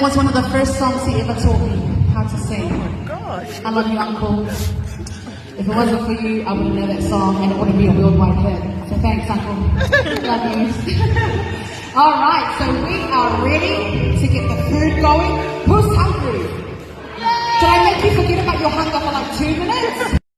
that was one of the first songs he ever taught me how to sing. Gosh. I love you, Uncle. If it wasn't for you, I wouldn't know that song and it wouldn't be a worldwide hit. So thanks, Uncle. Love you. All right, so we are ready to get the food going. Who's hungry? Did I make you forget about your hunger for like 2 minutes?